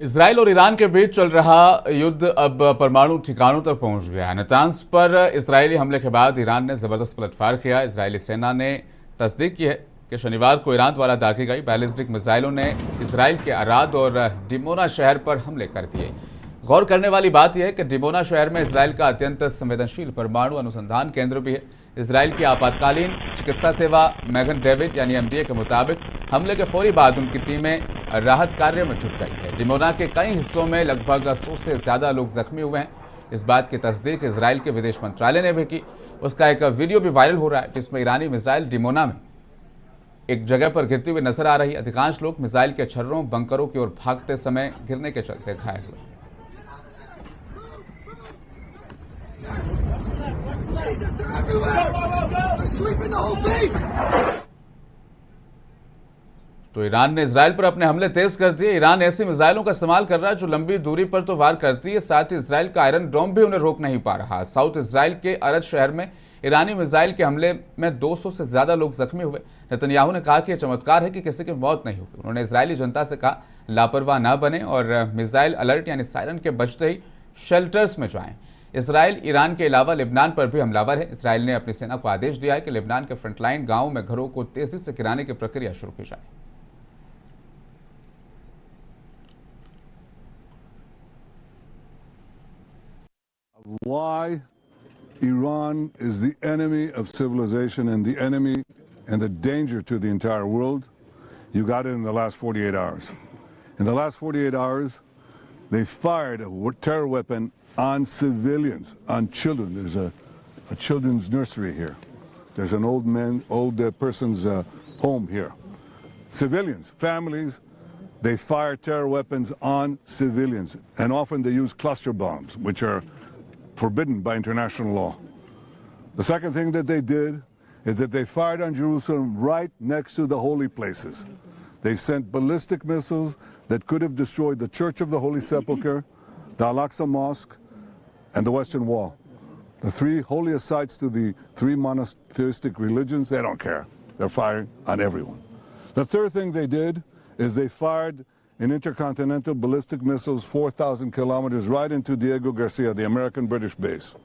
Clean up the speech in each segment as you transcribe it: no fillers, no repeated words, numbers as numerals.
Israel और Iran के बीच चल रहा युद्ध अब परमाणु ठिकानों तक पहुंच गया है। नातांज पर इसराइली हमले के बाद ईरान ने जबरदस्त पलटवार किया। इसराइली सेना ने तस्दीक की है कि शनिवार को ईरान द्वारा दागी गई बैलिस्टिक मिसाइलों ने इसराइल के अराद और डिमोना शहर पर हमले कर दिए। गौर करने वाली बात यह है कि डिमोना शहर में इसराइल का अत्यंत संवेदनशील परमाणु अनुसंधान केंद्र भी है। इसराइल की आपातकालीन चिकित्सा सेवा मैगन डेविड यानी एमडीए के मुताबिक हमले के फौरी बाद उनकी टीमें राहत कार्य में जुट गई है। डिमोना के कई हिस्सों में लगभग 100 से ज्यादा लोग जख्मी हुए हैं। इस बात की तस्दीक इसराइल के विदेश मंत्रालय ने भी की। उसका एक वीडियो भी वायरल हो रहा है जिसमें ईरानी मिसाइल डिमोना में एक जगह पर गिरती हुई नजर आ रही है। अधिकांश लोग मिसाइल के छर्रों बंकरों की ओर भागते समय गिरने के चलते घायल हुए। तो ईरान ने इसराइल पर अपने हमले तेज कर दिए। ईरान ऐसी मिसाइलों का इस्तेमाल कर रहा है जो लंबी दूरी पर तो वार करती है, साथ ही इसराइल का आयरन डोम भी उन्हें रोक नहीं पा रहा। साउथ इसराइल के अरद शहर में ईरानी मिसाइल के हमले में 200 से ज्यादा लोग जख्मी हुए। नेतन्याहू ने कहा कि यह चमत्कार है कि किसी की मौत नहीं हुई। उन्होंने इजरायली जनता से कहा लापरवाह न बने और मिसाइल अलर्ट यानी सायरन के बजते ही शेल्टर्स में जाएं। इसराइल ईरान के अलावा लेबनान पर भी हमलावर है। इसराइल ने अपनी सेना को आदेश दिया है कि लेबनान के फ्रंटलाइन गांवों में घरों को तेजी से गिराने की प्रक्रिया शुरू की जाए। Why Iran is the enemy of civilization and the enemy and the danger to the entire world, you got it in the last 48 hours. In the last 48 hours, they fired a terror weapon on civilians, on children. There's a children's nursery here. There's an old person's home here. Civilians, families, they fire terror weapons on civilians, and often they use cluster bombs, which are forbidden by international law. The second thing that they did is that they fired on Jerusalem right next to the holy places. They sent ballistic missiles that could have destroyed the Church of the Holy Sepulchre, the Al-Aqsa Mosque, and the Western Wall. The three holiest sites to the three monotheistic religions, they don't care. They're firing on everyone. The third thing they did is they fired in intercontinental ballistic missiles 4,000 kilometers right into Diego Garcia, the American-British base.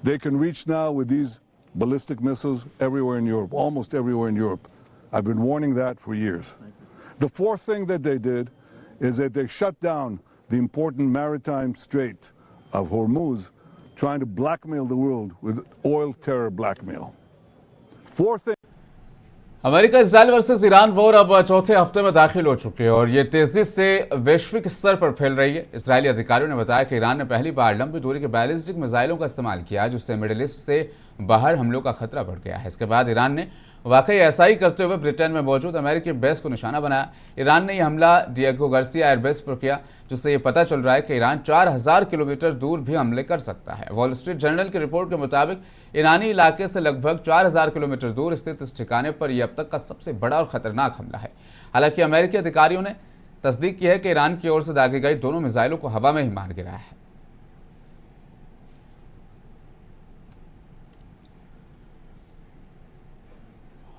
They can reach now with these ballistic missiles everywhere in Europe, almost everywhere in Europe. I've been warning that for years. The fourth thing that they did is that they shut down the important maritime strait of Hormuz, trying to blackmail the world with oil terror blackmail. Fourth thing. America Israel versus Iran war अब चौथे हफ्ते में दाखिल हो चुकी है और ये तेजी से वैश्विक स्तर पर फैल रही है। इसराइली अधिकारियों ने बताया कि ईरान ने पहली बार लंबी दूरी के बैलिस्टिक मिसाइलों का इस्तेमाल किया जिससे मिडिल ईस्ट से बाहर हमलों का खतरा बढ़ गया है। इसके बाद ईरान ने वाकई ऐसा ही करते हुए ब्रिटेन में मौजूद अमेरिकी बेस को निशाना बनाया। ईरान ने यह हमला डिएगो गार्सिया एयरबेस पर किया जिससे ये पता चल रहा है कि ईरान 4000 किलोमीटर दूर भी हमले कर सकता है। वॉल स्ट्रीट जर्नल की रिपोर्ट के मुताबिक ईरानी इलाके से लगभग 4000 किलोमीटर दूर स्थित इस ठिकाने पर यह अब तक का सबसे बड़ा और खतरनाक हमला है। हालांकि अमेरिकी अधिकारियों ने तस्दीक की है कि ईरान की ओर से दागी गई दोनों मिसाइलों को हवा में ही मार गिराया है।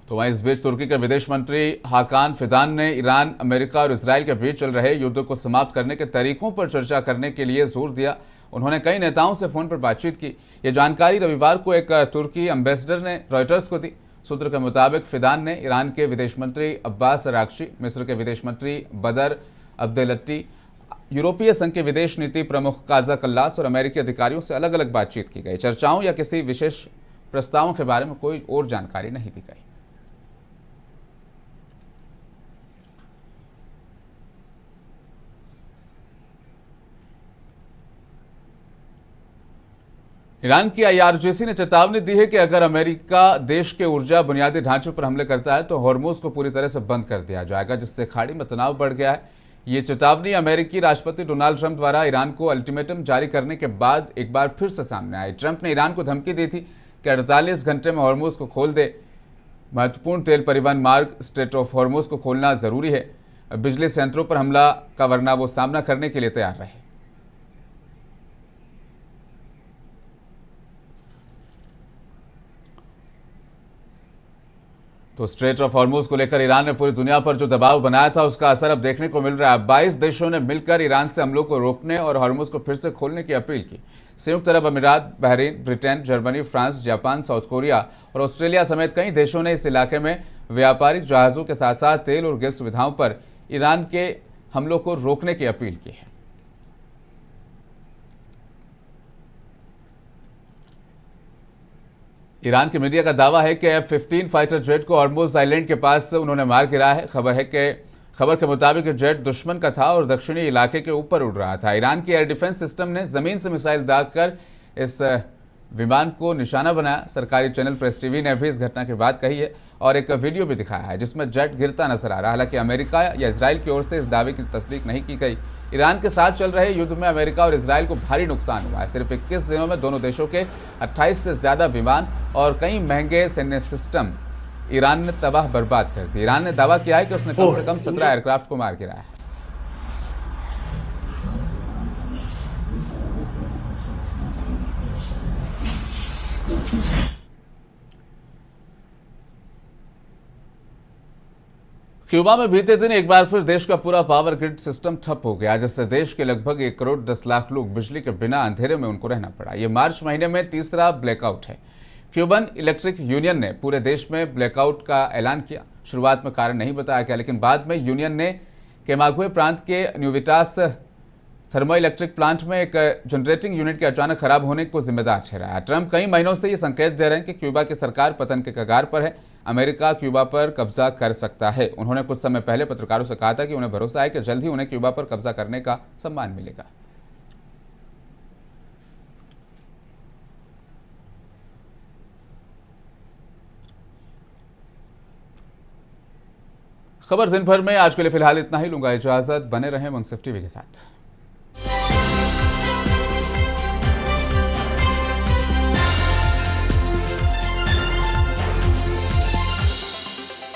तो वहीं इस बीच तुर्की के विदेश मंत्री हाकान फिदान ने ईरान, अमेरिका और इसराइल के बीच चल रहे युद्ध को समाप्त करने के तरीकों पर चर्चा करने के लिए जोर दिया। उन्होंने कई नेताओं से फोन पर बातचीत की। ये जानकारी रविवार को एक तुर्की एम्बेसडर ने रॉयटर्स को दी। सूत्र के मुताबिक फिदान ने ईरान के विदेश मंत्री अब्बास अराक्ची, मिस्र के विदेश मंत्री बदर अब्देलट्टी, यूरोपीय संघ के विदेश नीति प्रमुख काजा कल्लास और अमेरिकी अधिकारियों से अलग अलग बातचीत की गई। चर्चाओं या किसी विशेष प्रस्तावों के बारे में कोई और जानकारी नहीं दी गई। ईरान की आईआरजीसी ने चेतावनी दी है कि अगर अमेरिका देश के ऊर्जा बुनियादी ढांचे पर हमले करता है तो हॉर्मुज को पूरी तरह से बंद कर दिया जाएगा, जिससे खाड़ी में तनाव बढ़ गया है। ये चेतावनी अमेरिकी राष्ट्रपति डोनाल्ड ट्रंप द्वारा ईरान को अल्टीमेटम जारी करने के बाद एक बार फिर से सामने आई। ट्रंप ने ईरान को धमकी दी थी कि 48 घंटे में हॉर्मुज को खोल दे। महत्वपूर्ण तेल परिवहन मार्ग स्ट्रेट ऑफ हॉर्मुज को खोलना जरूरी है बिजली संयंत्रों पर हमला का, वरना वो सामना करने के लिए तैयार रहे। तो स्ट्रेट ऑफ हॉर्मुज को लेकर ईरान ने पूरी दुनिया पर जो दबाव बनाया था उसका असर अब देखने को मिल रहा है। 22 देशों ने मिलकर ईरान से हमलों को रोकने और हॉर्मुज को फिर से खोलने की अपील की। संयुक्त अरब अमीरात, Bahrain, Britain, Germany, France, Japan, south Korea और ऑस्ट्रेलिया समेत कई देशों ने इस इलाके में व्यापारिक जहाजों के साथ साथ तेल और गैस सुविधाओं पर ईरान के हमलों को रोकने की अपील की है। ईरान की मीडिया का दावा है कि F-15 फाइटर जेट को हॉर्मुज आइलैंड के पास उन्होंने मार गिराया है। खबर के मुताबिक जेट दुश्मन का था और दक्षिणी इलाके के ऊपर उड़ रहा था। ईरान की एयर डिफेंस सिस्टम ने जमीन से मिसाइल दागकर इस विमान को निशाना बनाया। सरकारी चैनल प्रेस टीवी ने भी इस घटना की बात कही है और एक वीडियो भी दिखाया है जिसमें जेट गिरता नजर आ रहा है। हालांकि अमेरिका या इजराइल की ओर से इस दावे की तस्दीक नहीं की गई। ईरान के साथ चल रहे युद्ध में अमेरिका और इजराइल को भारी नुकसान हुआ है। सिर्फ 21 दिनों में दोनों देशों के 28 से ज्यादा विमान और कई महंगे सैन्य सिस्टम ईरान ने तबाह बर्बाद कर दी। ईरान ने दावा किया है कि उसने कम से कम 17 एयरक्राफ्ट को मार गिराया है। क्यूबा में बीते दिन एक बार फिर देश का पूरा पावर ग्रिड सिस्टम ठप हो गया, जिससे देश के लगभग 1 करोड़ 10 लाख लोग बिजली के बिना अंधेरे में उनको रहना पड़ा। ये मार्च महीने में तीसरा ब्लैकआउट है। क्यूबन इलेक्ट्रिक यूनियन ने पूरे देश में ब्लैकआउट का ऐलान किया। शुरुआत में कारण नहीं बताया गया, लेकिन बाद में यूनियन ने केमागुए प्रांत के न्यूविटास थर्मो इलेक्ट्रिक प्लांट में एक जनरेटिंग यूनिट के अचानक खराब होने को जिम्मेदार ठहराया। ट्रंप कई महीनों से ये संकेत दे रहे हैं कि क्यूबा की सरकार पतन के कगार पर है। अमेरिका क्यूबा पर कब्जा कर सकता है। उन्होंने कुछ समय पहले पत्रकारों से कहा था कि उन्हें भरोसा है कि जल्द ही उन्हें क्यूबा पर कब्जा करने का सम्मान मिलेगा। खबर दिन भर में आज के लिए फिलहाल इतना ही। लूंगा इजाजत। बने रहें मुंसिफ टीवी के साथ।